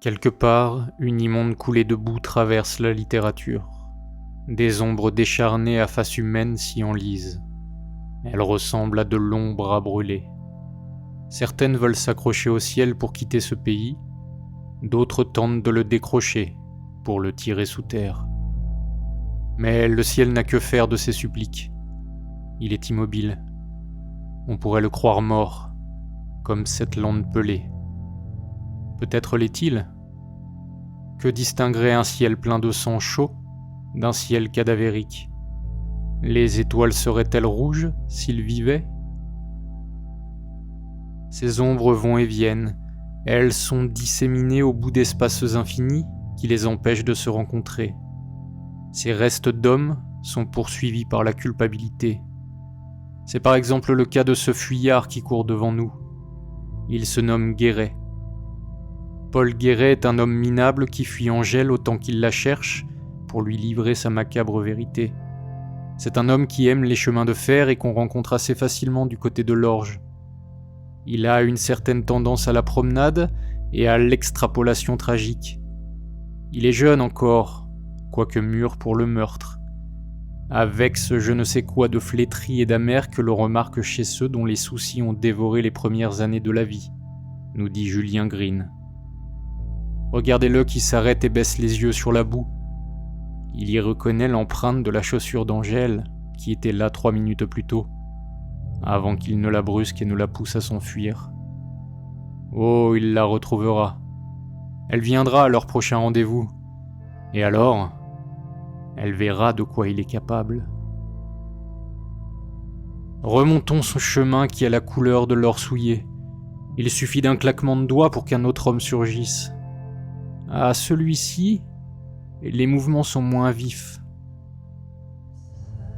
Quelque part, une immonde coulée de boue traverse la littérature. Des ombres décharnées à face humaine s'y enlisent. Elles ressemblent à de longs bras brûlés. Certaines veulent s'accrocher au ciel pour quitter ce pays, d'autres tentent de le décrocher pour le tirer sous terre. Mais le ciel n'a que faire de ces suppliques. Il est immobile. On pourrait le croire mort, comme cette lande pelée. Peut-être l'est-il? Que distinguerait un ciel plein de sang chaud d'un ciel cadavérique? Les étoiles seraient-elles rouges s'il vivait? Ces ombres vont et viennent, elles sont disséminées au bout d'espaces infinis qui les empêchent de se rencontrer. Ces restes d'hommes sont poursuivis par la culpabilité. C'est par exemple le cas de ce fuyard qui court devant nous. Il se nomme Guéret. Paul Guéret est un homme minable qui fuit Angèle autant qu'il la cherche pour lui livrer sa macabre vérité. C'est un homme qui aime les chemins de fer et qu'on rencontre assez facilement du côté de l'Orge. Il a une certaine tendance à la promenade et à l'extrapolation tragique. Il est jeune encore, quoique mûr pour le meurtre, avec ce je ne sais quoi de flétri et d'amer que l'on remarque chez ceux dont les soucis ont dévoré les premières années de la vie, nous dit Julien Green. Regardez-le qui s'arrête et baisse les yeux sur la boue. Il y reconnaît l'empreinte de la chaussure d'Angèle, qui était là 3 minutes plus tôt, avant qu'il ne la brusque et ne la pousse à s'enfuir. Oh, il la retrouvera. Elle viendra à leur prochain rendez-vous. Et alors, elle verra de quoi il est capable. Remontons ce chemin qui a la couleur de l'or souillé. Il suffit d'un claquement de doigts pour qu'un autre homme surgisse. À celui-ci, les mouvements sont moins vifs.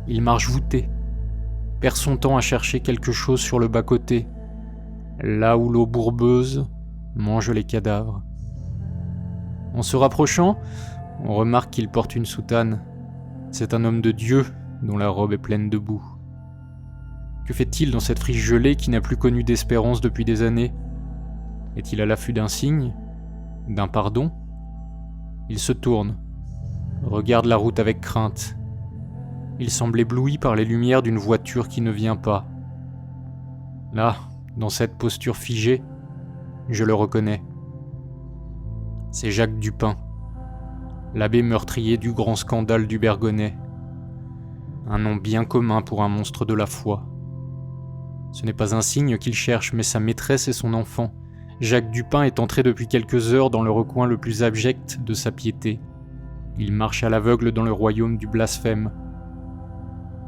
Il marche voûté, perd son temps à chercher quelque chose sur le bas-côté, là où l'eau bourbeuse mange les cadavres. En se rapprochant, on remarque qu'il porte une soutane. C'est un homme de Dieu dont la robe est pleine de boue. Que fait-il dans cette friche gelée qui n'a plus connu d'espérance depuis des années? Est-il à l'affût d'un signe? D'un pardon? Il se tourne, regarde la route avec crainte. Il semble ébloui par les lumières d'une voiture qui ne vient pas. Là, dans cette posture figée, je le reconnais. C'est Jacques Dupin, l'abbé meurtrier du grand scandale du Bergonnet. Un nom bien commun pour un monstre de la foi. Ce n'est pas un signe qu'il cherche, mais sa maîtresse et son enfant. Jacques Dupin est entré depuis quelques heures dans le recoin le plus abject de sa piété. Il marche à l'aveugle dans le royaume du blasphème.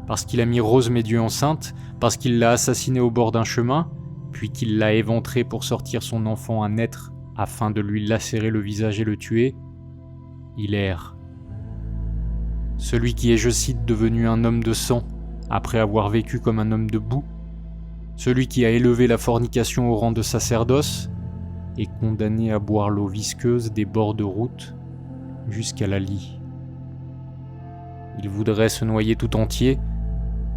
Parce qu'il a mis Rose Médieu enceinte, parce qu'il l'a assassinée au bord d'un chemin, puis qu'il l'a éventrée pour sortir son enfant à naître afin de lui lacérer le visage et le tuer, il erre. Celui qui est, je cite, devenu un homme de sang, après avoir vécu comme un homme de boue, celui qui a élevé la fornication au rang de sacerdoce, est condamné à boire l'eau visqueuse des bords de route jusqu'à la lie. Il voudrait se noyer tout entier,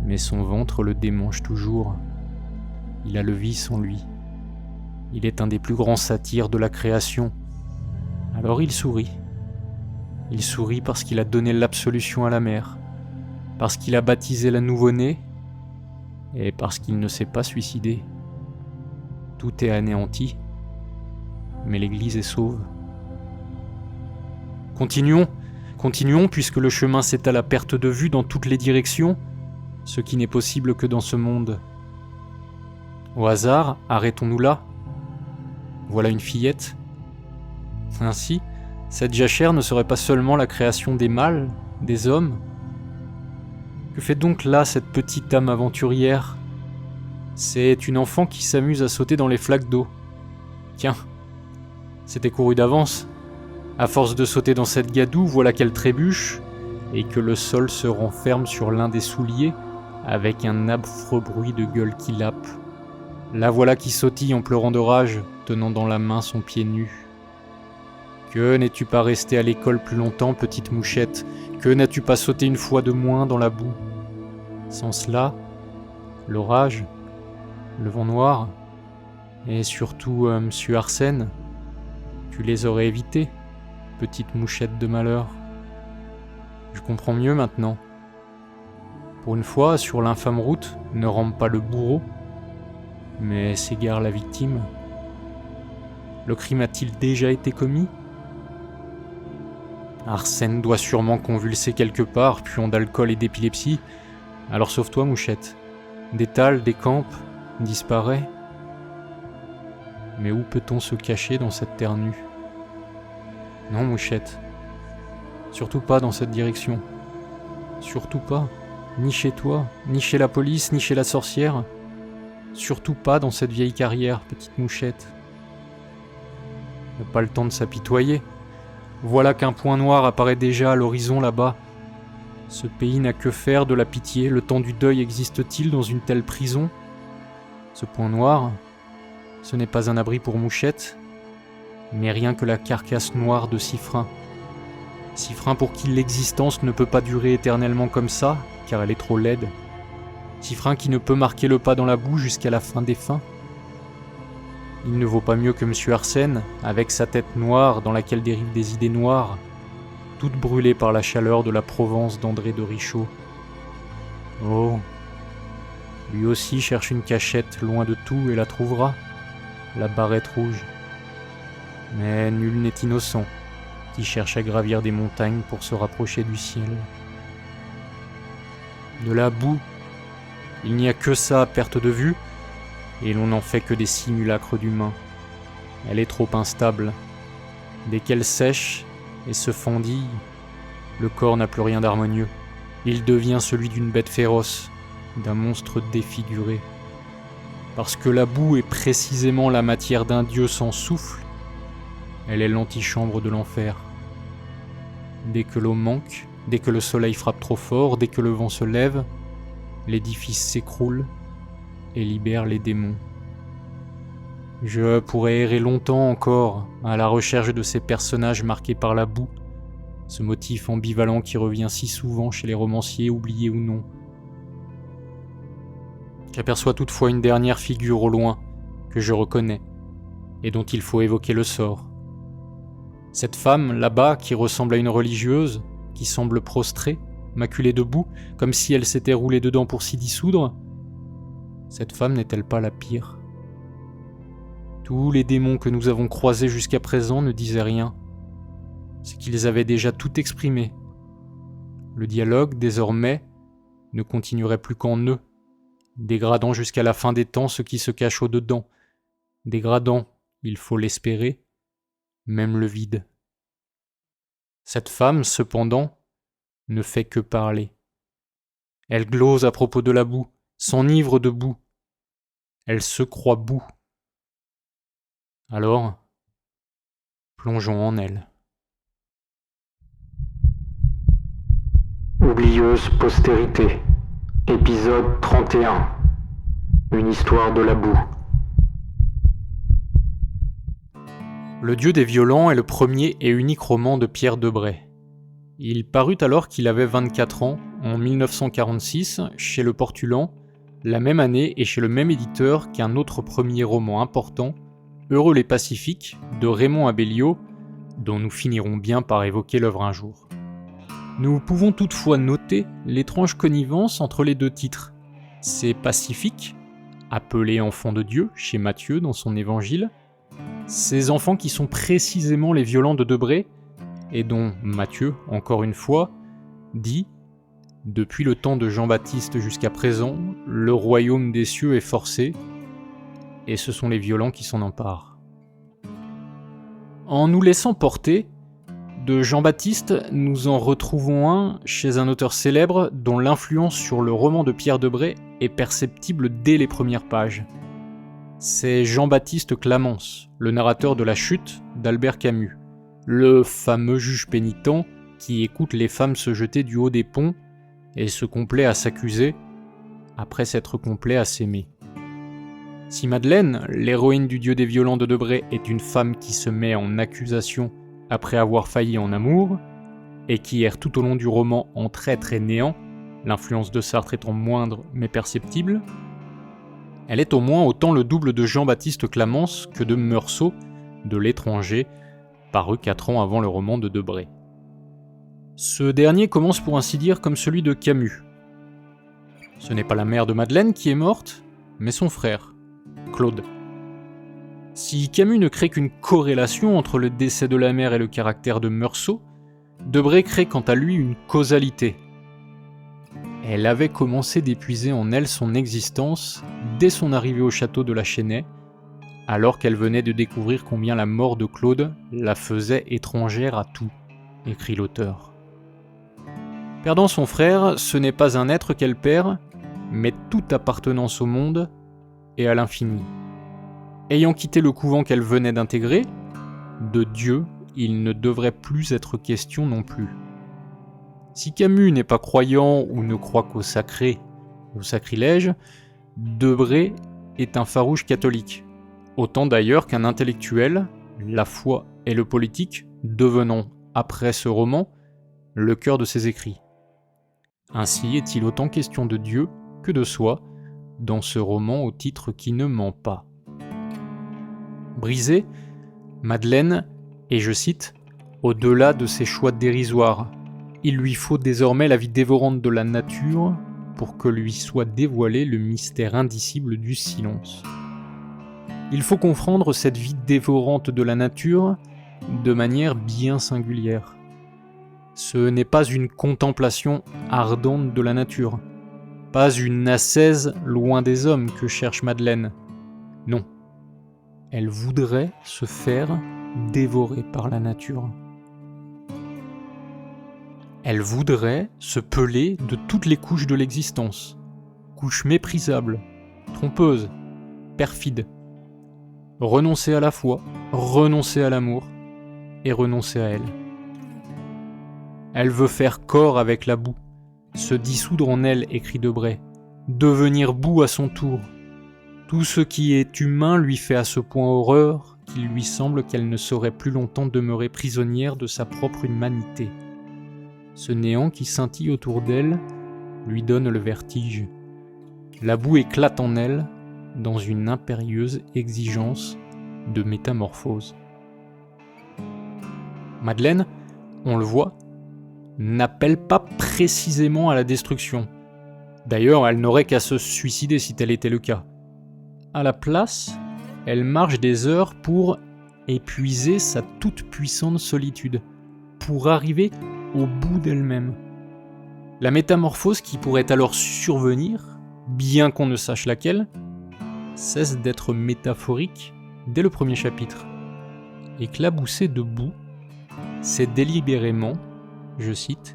mais son ventre le démange toujours. Il a le vice en lui. Il est un des plus grands satyres de la création. Alors il sourit. Il sourit parce qu'il a donné l'absolution à la mère, parce qu'il a baptisé la nouveau-née, et parce qu'il ne s'est pas suicidé. Tout est anéanti, mais l'Église est sauve. Continuons, puisque le chemin s'étale à perte de vue dans toutes les directions, ce qui n'est possible que dans ce monde. Au hasard, arrêtons-nous là. Voilà une fillette. Ainsi, cette jachère ne serait pas seulement la création des mâles, des hommes. Que fait donc là cette petite âme aventurière? C'est une enfant qui s'amuse à sauter dans les flaques d'eau. Tiens, c'était couru d'avance. À force de sauter dans cette gadoue, voilà qu'elle trébuche, et que le sol se renferme sur l'un des souliers, avec un affreux bruit de gueule qui lappe. La voilà qui sautille en pleurant de rage, tenant dans la main son pied nu. Que n'es-tu pas restée à l'école plus longtemps, petite mouchette? Que n'as-tu pas sauté une fois de moins dans la boue? Sans cela, l'orage, le vent noir, et surtout Monsieur Arsène, Tu les aurais évités, petite mouchette de malheur. Je comprends mieux maintenant. Pour une fois, sur l'infâme route, ne rampe pas le bourreau, mais s'égare la victime. Le crime a-t-il déjà été commis ? Arsène doit sûrement convulser quelque part, puant d'alcool et d'épilepsie. Alors sauve-toi, mouchette. Détale, décampe, disparaît. Mais où peut-on se cacher dans cette terre nue ? Non, mouchette. Surtout pas dans cette direction. Surtout pas. Ni chez toi, ni chez la police, ni chez la sorcière. Surtout pas dans cette vieille carrière, petite mouchette. Pas le temps de s'apitoyer. Voilà qu'un point noir apparaît déjà à l'horizon là-bas. Ce pays n'a que faire de la pitié. Le temps du deuil existe-t-il dans une telle prison ? Ce point noir, ce n'est pas un abri pour mouchette, mais rien que la carcasse noire de Siffrin. Siffrin pour qui l'existence ne peut pas durer éternellement comme ça, car elle est trop laide. Siffrin qui ne peut marquer le pas dans la boue jusqu'à la fin des fins. Il ne vaut pas mieux que Monsieur Arsène, avec sa tête noire dans laquelle dérivent des idées noires, toutes brûlées par la chaleur de la Provence d'André de Richaud. Oh, lui aussi cherche une cachette loin de tout et la trouvera, la barrette rouge. Mais nul n'est innocent qui cherche à gravir des montagnes pour se rapprocher du ciel. De la boue, il n'y a que ça à perte de vue, et l'on n'en fait que des simulacres d'humains. Elle est trop instable. Dès qu'elle sèche et se fendille, le corps n'a plus rien d'harmonieux. Il devient celui d'une bête féroce, d'un monstre défiguré. Parce que la boue est précisément la matière d'un dieu sans souffle, elle est l'antichambre de l'enfer. Dès que l'eau manque, dès que le soleil frappe trop fort, dès que le vent se lève, l'édifice s'écroule et libère les démons. Je pourrais errer longtemps encore à la recherche de ces personnages marqués par la boue, ce motif ambivalent qui revient si souvent chez les romanciers, oubliés ou non. J'aperçois toutefois une dernière figure au loin, que je reconnais, et dont il faut évoquer le sort. Cette femme, là-bas, qui ressemble à une religieuse, qui semble prostrée, maculée de boue, comme si elle s'était roulée dedans pour s'y dissoudre, cette femme n'est-elle pas la pire ? Tous les démons que nous avons croisés jusqu'à présent ne disaient rien. C'est qu'ils avaient déjà tout exprimé. Le dialogue, désormais, ne continuerait plus qu'en eux, dégradant jusqu'à la fin des temps ce qui se cache au-dedans, dégradant, il faut l'espérer, même le vide. Cette femme, cependant, ne fait que parler. Elle glose à propos de la boue, s'enivre de boue. Elle se croit boue. Alors, plongeons en elle. Oublieuse postérité, épisode 31. Une histoire de la boue. Le Dieu des violents est le premier et unique roman de Pierre Debray. Il parut alors qu'il avait 24 ans, en 1946, chez Le Portulan, la même année et chez le même éditeur qu'un autre premier roman important, Heureux les Pacifiques, de Raymond Abellio, dont nous finirons bien par évoquer l'œuvre un jour. Nous pouvons toutefois noter l'étrange connivence entre les deux titres. Ces pacifiques, appelés enfants de Dieu chez Matthieu dans son évangile, ces enfants qui sont précisément les violents de Debray, et dont Matthieu, encore une fois, dit « Depuis le temps de Jean-Baptiste jusqu'à présent, le royaume des cieux est forcé, et ce sont les violents qui s'en emparent. » En nous laissant porter, de Jean-Baptiste, nous en retrouvons un chez un auteur célèbre dont l'influence sur le roman de Pierre Debray est perceptible dès les premières pages. C'est Jean-Baptiste Clamence, le narrateur de La Chute d'Albert Camus, le fameux juge pénitent qui écoute les femmes se jeter du haut des ponts et se complaît à s'accuser après s'être complaît à s'aimer. Si Madeleine, l'héroïne du Dieu des violents de Debray, est une femme qui se met en accusation après avoir failli en amour, et qui erre tout au long du roman en traître et néant, l'influence de Sartre étant moindre mais perceptible, elle est au moins autant le double de Jean-Baptiste Clamence que de Meursault, de L'étranger, paru 4 ans avant le roman de Debray. Ce dernier commence pour ainsi dire comme celui de Camus. Ce n'est pas la mère de Madeleine qui est morte, mais son frère, Claude. Si Camus ne crée qu'une corrélation entre le décès de la mère et le caractère de Meursault, Debray crée quant à lui une causalité. Elle avait commencé d'épuiser en elle son existence dès son arrivée au château de la Chênaie, alors qu'elle venait de découvrir combien la mort de Claude la faisait étrangère à tout, écrit l'auteur. Perdant son frère, ce n'est pas un être qu'elle perd, mais toute appartenance au monde et à l'infini. Ayant quitté le couvent qu'elle venait d'intégrer, de Dieu, il ne devrait plus être question non plus. Si Camus n'est pas croyant ou ne croit qu'au sacré, au sacrilège, Debray est un farouche catholique, autant d'ailleurs qu'un intellectuel, la foi et le politique devenant, après ce roman, le cœur de ses écrits. Ainsi est-il autant question de Dieu que de soi, dans ce roman au titre qui ne ment pas. Brisée, Madeleine est, je cite, « au-delà de ses choix dérisoires. Il lui faut désormais la vie dévorante de la nature pour que lui soit dévoilé le mystère indicible du silence. Il faut comprendre cette vie dévorante de la nature de manière bien singulière. Ce n'est pas une contemplation ardente de la nature, pas une ascèse loin des hommes que cherche Madeleine. Non. Elle voudrait se faire dévorer par la nature. Elle voudrait se peler de toutes les couches de l'existence, couches méprisables, trompeuses, perfides. Renoncer à la foi, renoncer à l'amour et renoncer à elle. Elle veut faire corps avec la boue, se dissoudre en elle, écrit Debray, devenir boue à son tour. Tout ce qui est humain lui fait à ce point horreur qu'il lui semble qu'elle ne saurait plus longtemps demeurer prisonnière de sa propre humanité. Ce néant qui scintille autour d'elle lui donne le vertige. La boue éclate en elle dans une impérieuse exigence de métamorphose. Madeleine, on le voit, n'appelle pas précisément à la destruction. D'ailleurs, elle n'aurait qu'à se suicider si tel était le cas. À la place, elle marche des heures pour épuiser sa toute-puissante solitude, pour arriver au bout d'elle-même. La métamorphose qui pourrait alors survenir, bien qu'on ne sache laquelle, cesse d'être métaphorique dès le premier chapitre. Éclaboussée de boue, c'est délibérément, je cite,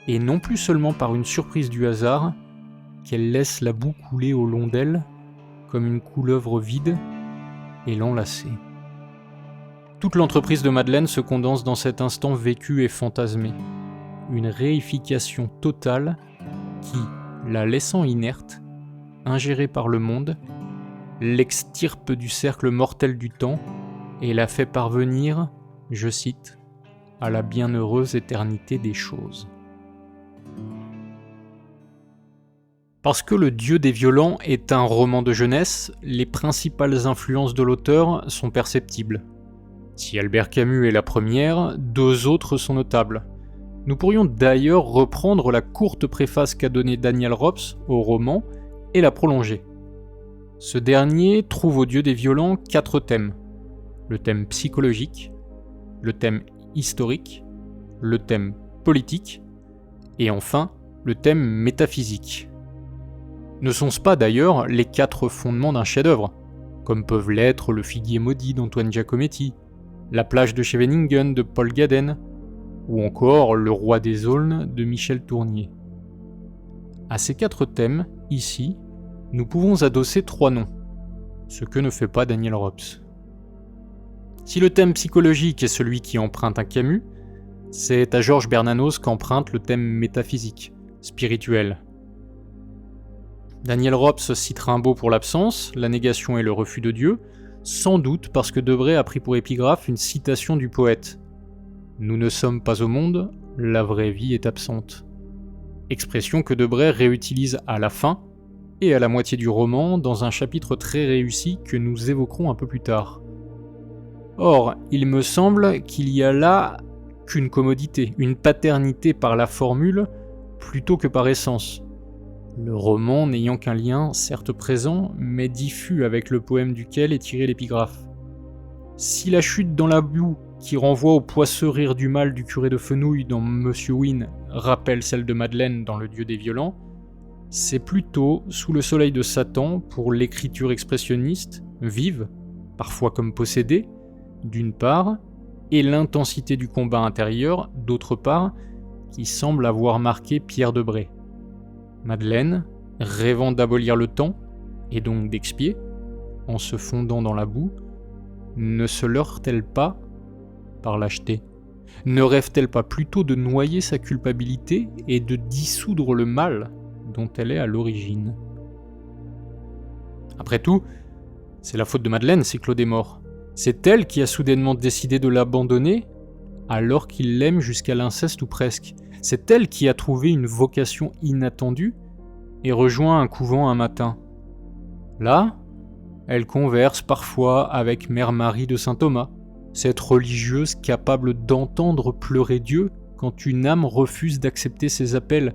et non plus seulement par une surprise du hasard, qu'elle laisse la boue couler au long d'elle, comme une couleuvre vide et l'enlacer. Toute l'entreprise de Madeleine se condense dans cet instant vécu et fantasmé. Une réification totale qui, la laissant inerte, ingérée par le monde, l'extirpe du cercle mortel du temps et la fait parvenir, je cite, à la bienheureuse éternité des choses. Parce que Le Dieu des violents est un roman de jeunesse, les principales influences de l'auteur sont perceptibles. Si Albert Camus est la première, deux autres sont notables. Nous pourrions d'ailleurs reprendre la courte préface qu'a donnée Daniel Rops au roman et la prolonger. Ce dernier trouve au Dieu des violents 4 thèmes. Le thème psychologique, le thème historique, le thème politique, et enfin le thème métaphysique. Ne sont-ce pas d'ailleurs les 4 fondements d'un chef-d'œuvre, comme peuvent l'être Le Figuier maudit d'Antoine Giacometti, La plage de Scheveningen de Paul Gaden, ou encore Le Roi des Aulnes de Michel Tournier. À ces 4 thèmes, ici, nous pouvons adosser 3 noms, ce que ne fait pas Daniel Rops. Si le thème psychologique est celui qui emprunte à Camus, c'est à Georges Bernanos qu'emprunte le thème métaphysique, spirituel. Daniel Rops cite Rimbaud pour l'absence, la négation et le refus de Dieu, sans doute parce que Debray a pris pour épigraphe une citation du poète. « Nous ne sommes pas au monde, la vraie vie est absente ». Expression que Debray réutilise à la fin et à la moitié du roman dans un chapitre très réussi que nous évoquerons un peu plus tard. Or, il me semble qu'il y a là qu'une commodité, une paternité par la formule plutôt que par essence. Le roman n'ayant qu'un lien, certes présent, mais diffus avec le poème duquel est tiré l'épigraphe. Si la chute dans la boue, qui renvoie au poisseux rire du mal du curé de Fenouil dans Monsieur Wynne, rappelle celle de Madeleine dans Le Dieu des violents, c'est plutôt sous le soleil de Satan pour l'écriture expressionniste, vive, parfois comme possédée, d'une part, et l'intensité du combat intérieur, d'autre part, qui semble avoir marqué Pierre de Bray. Madeleine, rêvant d'abolir le temps, et donc d'expier, en se fondant dans la boue, ne se leurre-t-elle pas par lâcheté? Ne rêve-t-elle pas plutôt de noyer sa culpabilité et de dissoudre le mal dont elle est à l'origine? Après tout, c'est la faute de Madeleine si Claude est mort. C'est elle qui a soudainement décidé de l'abandonner alors qu'il l'aime jusqu'à l'inceste ou presque. C'est elle qui a trouvé une vocation inattendue et rejoint un couvent un matin. Là, elle converse parfois avec Mère Marie de Saint-Thomas, cette religieuse capable d'entendre pleurer Dieu quand une âme refuse d'accepter ses appels,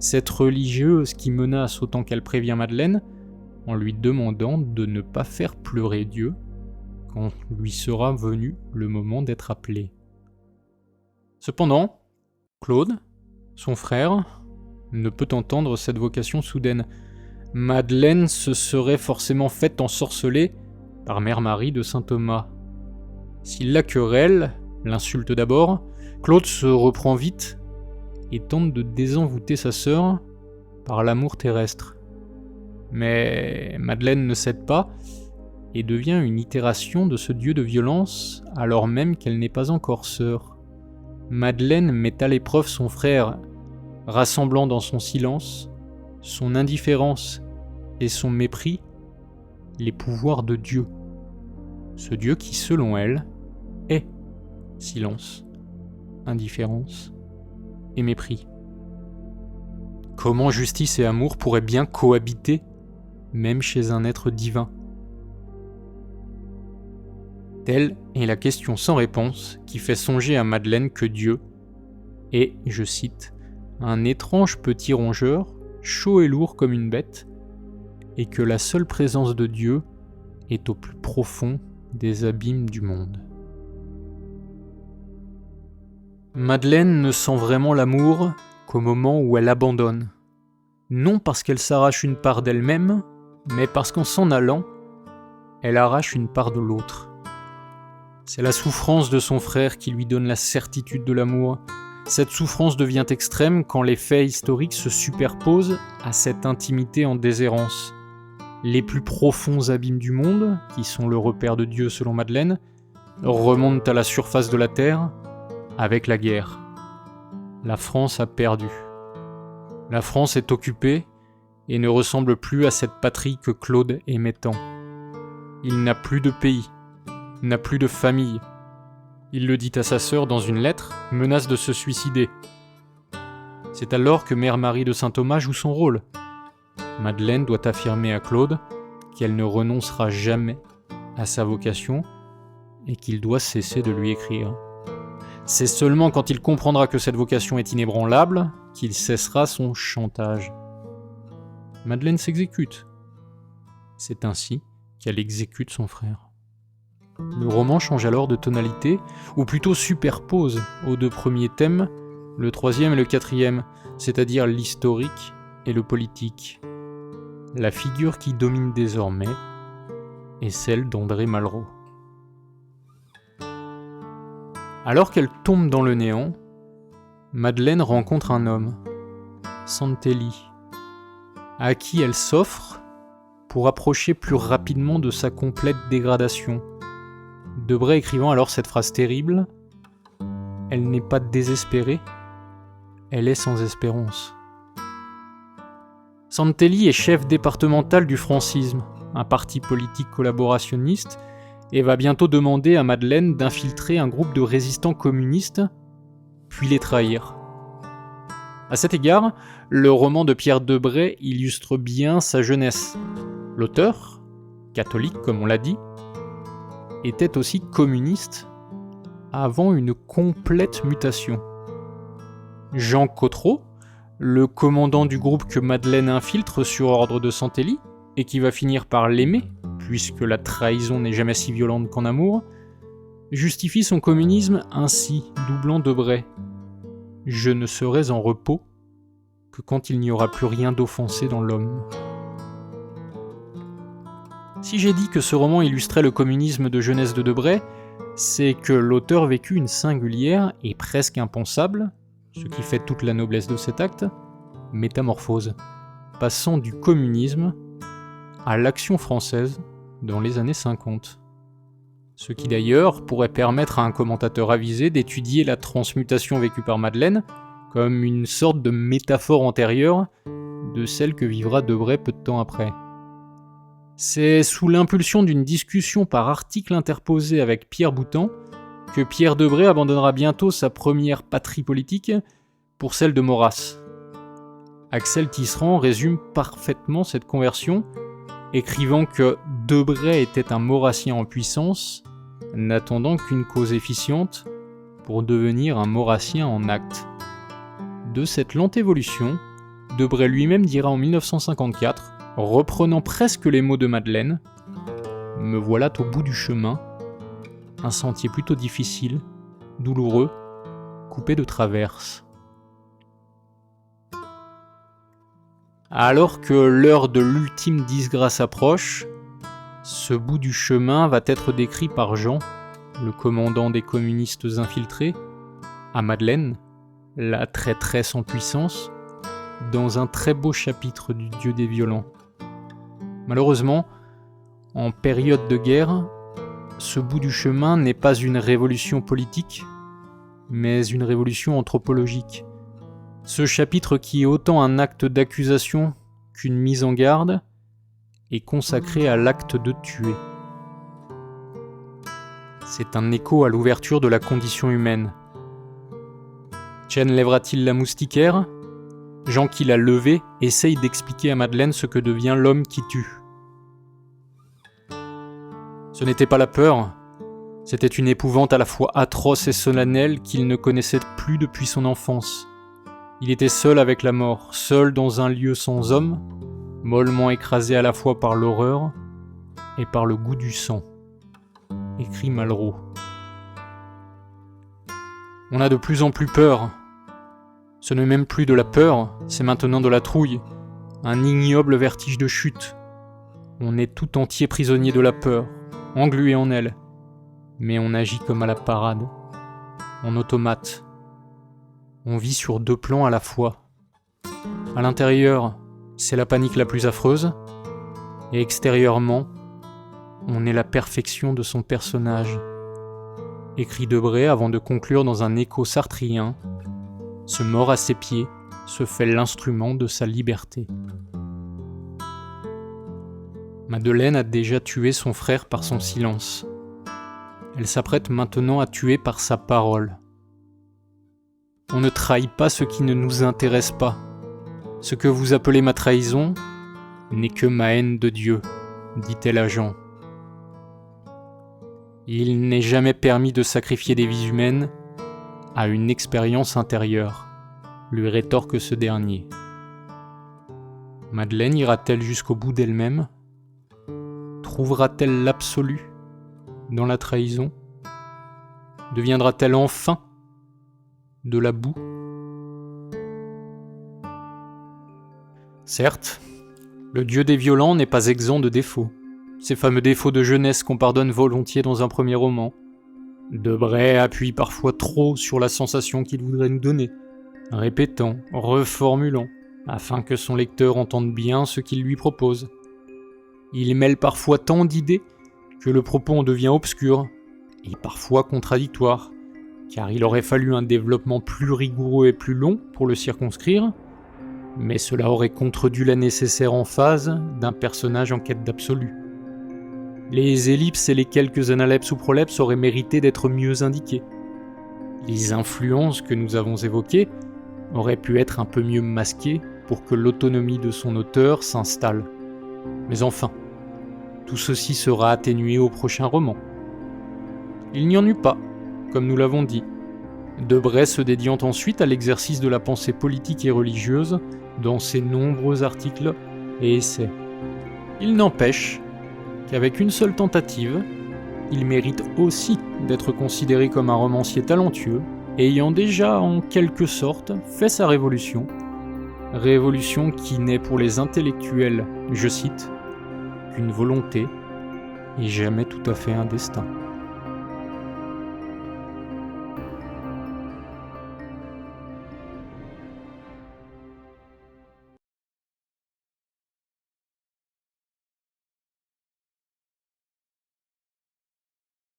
cette religieuse qui menace autant qu'elle prévient Madeleine en lui demandant de ne pas faire pleurer Dieu quand lui sera venu le moment d'être appelé. Cependant, Claude, son frère, ne peut entendre cette vocation soudaine. Madeleine se serait forcément faite ensorceler par Mère Marie de Saint-Thomas. S'il la querelle, l'insulte d'abord, Claude se reprend vite et tente de désenvoûter sa sœur par l'amour terrestre. Mais Madeleine ne cède pas et devient une itération de ce dieu de violence alors même qu'elle n'est pas encore sœur. Madeleine met à l'épreuve son frère, rassemblant dans son silence, son indifférence et son mépris les pouvoirs de Dieu. Ce Dieu qui, selon elle, est silence, indifférence et mépris. Comment justice et amour pourraient bien cohabiter, même chez un être divin? Telle est la question sans réponse qui fait songer à Madeleine que Dieu est, je cite, un étrange petit rongeur, chaud et lourd comme une bête, et que la seule présence de Dieu est au plus profond des abîmes du monde. Madeleine ne sent vraiment l'amour qu'au moment où elle abandonne. Non parce qu'elle s'arrache une part d'elle-même, mais parce qu'en s'en allant, elle arrache une part de l'autre. C'est la souffrance de son frère qui lui donne la certitude de l'amour. Cette souffrance devient extrême quand les faits historiques se superposent à cette intimité en déshérence. Les plus profonds abîmes du monde, qui sont le repère de Dieu selon Madeleine, remontent à la surface de la terre avec la guerre. La France a perdu. La France est occupée et ne ressemble plus à cette patrie que Claude aimait tant. Il n'a plus de pays, n'a plus de famille. Il le dit à sa sœur dans une lettre, menace de se suicider. C'est alors que Mère Marie de Saint-Thomas joue son rôle. Madeleine doit affirmer à Claude qu'elle ne renoncera jamais à sa vocation et qu'il doit cesser de lui écrire. C'est seulement quand il comprendra que cette vocation est inébranlable qu'il cessera son chantage. Madeleine s'exécute. C'est ainsi qu'elle exécute son frère. Le roman change alors de tonalité, ou plutôt superpose aux deux premiers thèmes, le troisième et le quatrième, c'est-à-dire l'historique et le politique. La figure qui domine désormais est celle d'André Malraux. Alors qu'elle tombe dans le néant, Madeleine rencontre un homme, Santelli, à qui elle s'offre pour approcher plus rapidement de sa complète dégradation. Debray écrivant alors cette phrase terrible, « Elle n'est pas désespérée, elle est sans espérance ». Santelli est chef départemental du francisme, un parti politique collaborationniste, et va bientôt demander à Madeleine d'infiltrer un groupe de résistants communistes, puis les trahir. À cet égard, le roman de Pierre Debray illustre bien sa jeunesse. L'auteur, catholique comme on l'a dit, était aussi communiste avant une complète mutation. Jean Cottereau, le commandant du groupe que Madeleine infiltre sur ordre de Santelli, et qui va finir par l'aimer, puisque la trahison n'est jamais si violente qu'en amour, justifie son communisme ainsi, doublant Debray. « Je ne serai en repos que quand il n'y aura plus rien d'offensé dans l'homme. » Si j'ai dit que ce roman illustrait le communisme de jeunesse de Debray, c'est que l'auteur vécut une singulière et presque impensable, ce qui fait toute la noblesse de cet acte, métamorphose, passant du communisme à l'action française dans les années 50. Ce qui d'ailleurs pourrait permettre à un commentateur avisé d'étudier la transmutation vécue par Madeleine comme une sorte de métaphore antérieure de celle que vivra Debray peu de temps après. C'est sous l'impulsion d'une discussion par article interposé avec Pierre Boutan que Pierre Debray abandonnera bientôt sa première patrie politique pour celle de Maurras. Axel Tisserand résume parfaitement cette conversion, écrivant que Debray était un Maurassien en puissance, n'attendant qu'une cause efficiente pour devenir un Maurassien en acte. De cette lente évolution, Debray lui-même dira en 1954, reprenant presque les mots de Madeleine, « Me voilà au bout du chemin, un sentier plutôt difficile, douloureux, coupé de traverses. » Alors que l'heure de l'ultime disgrâce approche, ce bout du chemin va être décrit par Jean, le commandant des communistes infiltrés, à Madeleine, la traîtresse en puissance, dans un très beau chapitre du Dieu des violents. Malheureusement, en période de guerre, ce bout du chemin n'est pas une révolution politique, mais une révolution anthropologique. Ce chapitre, qui est autant un acte d'accusation qu'une mise en garde, est consacré à l'acte de tuer. C'est un écho à l'ouverture de la condition humaine. Chen lèvera-t-il la moustiquaire ? Jean, qui l'a levé, essaye d'expliquer à Madeleine ce que devient l'homme qui tue. Ce n'était pas la peur, c'était une épouvante à la fois atroce et solennelle qu'il ne connaissait plus depuis son enfance. Il était seul avec la mort, seul dans un lieu sans homme, mollement écrasé à la fois par l'horreur et par le goût du sang. Écrit Malraux. On a de plus en plus peur. Ce n'est même plus de la peur, c'est maintenant de la trouille, un ignoble vertige de chute. On est tout entier prisonnier de la peur, englué en elle, mais on agit comme à la parade, en automate. On vit sur deux plans à la fois. À l'intérieur, c'est la panique la plus affreuse, et extérieurement, on est la perfection de son personnage. Écrit Debray avant de conclure dans un écho sartrien, ce mort à ses pieds se fait l'instrument de sa liberté. Madeleine a déjà tué son frère par son silence. Elle s'apprête maintenant à tuer par sa parole. On ne trahit pas ce qui ne nous intéresse pas. Ce que vous appelez ma trahison n'est que ma haine de Dieu, dit-elle à Jean. Il n'est jamais permis de sacrifier des vies humaines à une expérience intérieure, lui rétorque ce dernier. Madeleine ira-t-elle jusqu'au bout d'elle-même ? Trouvera-t-elle l'absolu dans la trahison ? Deviendra-t-elle enfin de la boue ? Certes, le Dieu des violents n'est pas exempt de défauts. Ces fameux défauts de jeunesse qu'on pardonne volontiers dans un premier roman. Debray appuie parfois trop sur la sensation qu'il voudrait nous donner, répétant, reformulant, afin que son lecteur entende bien ce qu'il lui propose. Il mêle parfois tant d'idées que le propos en devient obscur, et parfois contradictoire, car il aurait fallu un développement plus rigoureux et plus long pour le circonscrire, mais cela aurait contredit la nécessaire emphase d'un personnage en quête d'absolu. Les ellipses et les quelques analepses ou prolepses auraient mérité d'être mieux indiqués. Les influences que nous avons évoquées auraient pu être un peu mieux masquées pour que l'autonomie de son auteur s'installe. Mais enfin, tout ceci sera atténué au prochain roman, Il n'y en eut pas, comme nous l'avons dit. Debray se dédiant ensuite à l'exercice de la pensée politique et religieuse dans ses nombreux articles et essais. Il n'empêche qu'avec une seule tentative, il mérite aussi d'être considéré comme un romancier talentueux, ayant déjà en quelque sorte fait sa révolution. Révolution qui n'est pour les intellectuels, je cite, qu'une volonté et jamais tout à fait un destin.